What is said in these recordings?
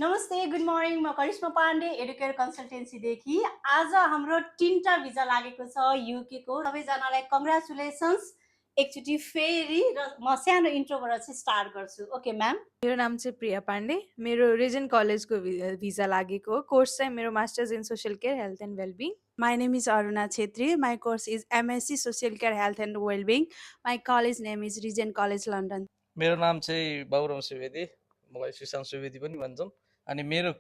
नमस्ते, good morning. म Karishma Pandey, Educare कन्सल्टेन्सीदेखि। आज हाम्रो 3टा भिजा लागेको छ युकेको। सबैजनालाई कङ्ग्रेचुलेसन्स एकचोटि फेरि। र म सानो इन्ट्रोबाट चाहिँ स्टार्ट गर्छु। Okay ma'am. मेरो नाम चाहिँ प्रिया पाण्डे। मेरो रिजेन्ट कलेजको भिजा लागेको हो। कोर्स चाहिँ मेरो masters in social care health and well-being. My name is Aruna Chetri. My course is MSc Social Care Health and Wellbeing. My college name is Regent College London. मेरो नाम चाहिँ बाबुराम सुवेदी, मलाई सुशान्त सुवेदी पनि भन्छन्। अनि मेरो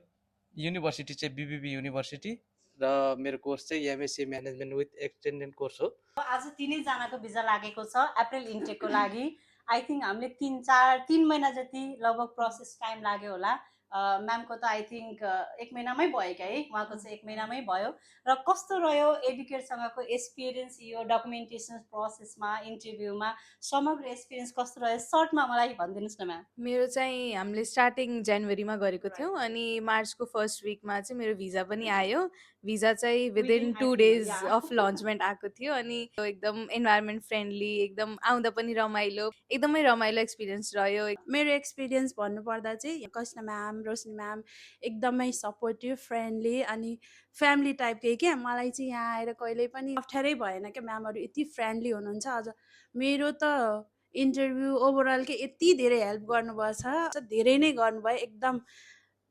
युनिभर्सिटी चाहिँ बिबिबी युनिभर्सिटी र मेरो कोर्स चाहिँ MSc management with extended course हो। आज 3जनाको भिजा लागेको छ अप्रिल इन्टेकको लागि। आई थिङ्क हामीले 3 महिना जति लगभग प्रोसेस टाइम लाग्यो होला। म्यामको त आई थिङ्क 1 महिनामै भयो क्या है, उहाँको चाहिँ 1 महिनामै भयो। र कस्तो रह्यो एडुकेयरसँगको एक्सपिरियन्स, यो डकुमेन्टेसन प्रोसेसमा, इन्टरभ्यूमा समग्र एक्सपिरियन्स कस्तो रह्यो, सर्टमा मलाई भनिदिनुहोस् न म्याम। मेरो चाहिँ हामीले स्टार्टिङ जनवरीमा गरेको थियौँ अनि मार्चको फर्स्ट विकमा चाहिँ मेरो भिजा पनि आयो। भिजा चाहिँ विदिन 2 डेज अफ लन्चमेन्ट आएको थियो। अनि एकदम इन्भाइरोमेन्ट फ्रेन्डली, एकदम आउँदा पनि रमाइलो, एकदमै रमाइलो एक्सपिरियन्स रह्यो। मेरो एक्सपिरियन्स भन्नुपर्दा चाहिँ करिश्मा म्याम, रोशनी म्याम एकदमै सपोर्टिभ, फ्रेन्डली अनि फ्यामिली टाइपकै क्या। मलाई चाहिँ यहाँ आएर कहिल्यै पनि अप्ठ्यारै भएन क्या, म्यामहरू यति फ्रेन्डली हुनुहुन्छ। अझ मेरो त इन्टरभ्यू ओभरअल के यति धेरै हेल्प गर्नुभएको छ, धेरै नै गर्नुभयो। एकदम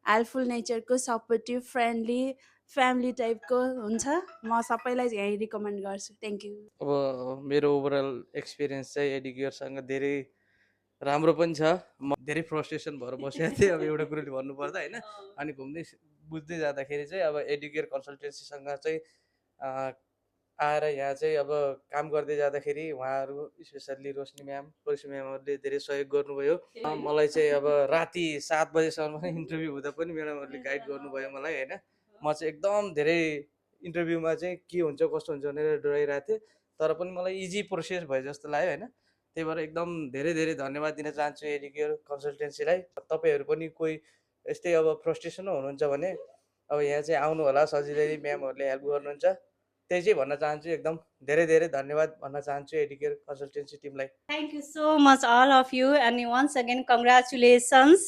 हेल्पफुल नेचरको, सपोर्टिभ, फ्रेन्डली, फ्यामिली टाइपको हुन्छ। म सबैलाई यही रिकमेन्ड गर्छु। Thank you. अब मेरो ओभरअल एक्सपिरियन्स चाहिँ एडुकेयरसँग धेरै राम्रो पनि छ। म धेरै फ्रस्ट्रेसन भएर बसेको थिएँ अब एउटा कुरोले भन्नुपर्दा होइन। अनि घुम्दै बुझ्दै जाँदाखेरि चाहिँ अब एडुकेयर कन्सल्टेन्सीसँग चाहिँ आएर यहाँ चाहिँ अब काम गर्दै जाँदाखेरि उहाँहरू स्पेसल्ली रोशनी म्याम, करिश्मा म्यामहरूले धेरै सहयोग गर्नुभयो। मलाई चाहिँ अब राति 7 बजेसम्म इन्टरभ्यू हुँदा पनि म्याडमहरूले गाइड गर्नुभयो मलाई होइन। म चाहिँ एकदम धेरै इन्टरभ्यूमा चाहिँ के हुन्छ कस्तो हुन्छ भनेर डराइरहेको थिएँ, तर पनि मलाई इजी प्रोसेस भयो जस्तो लाग्यो होइन। त्यही भएर एकदम धेरै धेरै धन्यवाद दिन चाहन्छु एडुकेयर कन्सल्टेन्सीलाई। तपाईँहरू पनि कोही यस्तै अब फ्रस्ट्रेसनमा हुनुहुन्छ भने अब यहाँ चाहिँ आउनु होला, सजिलै म्यामहरूले हेल्प गर्नुहुन्छ। त्यही चाहिँ भन्न चाहन्छु। एकदम धेरै धेरै धन्यवाद भन्न चाहन्छु एडुकेयर कन्सल्टेन्सी टिमलाई। Thank you so much all of you. अनि वन्स अगेन कङ्ग्रेचुलेसन्स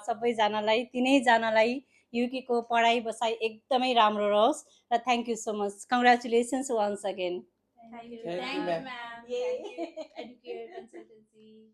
सबैजनालाई, 3जनालाई। युकेको पढाइ बसाइ एकदमै राम्रो रहोस् र thank you so much. Congratulations once again. Thank you, ma'am. Thank you, educator consultancy.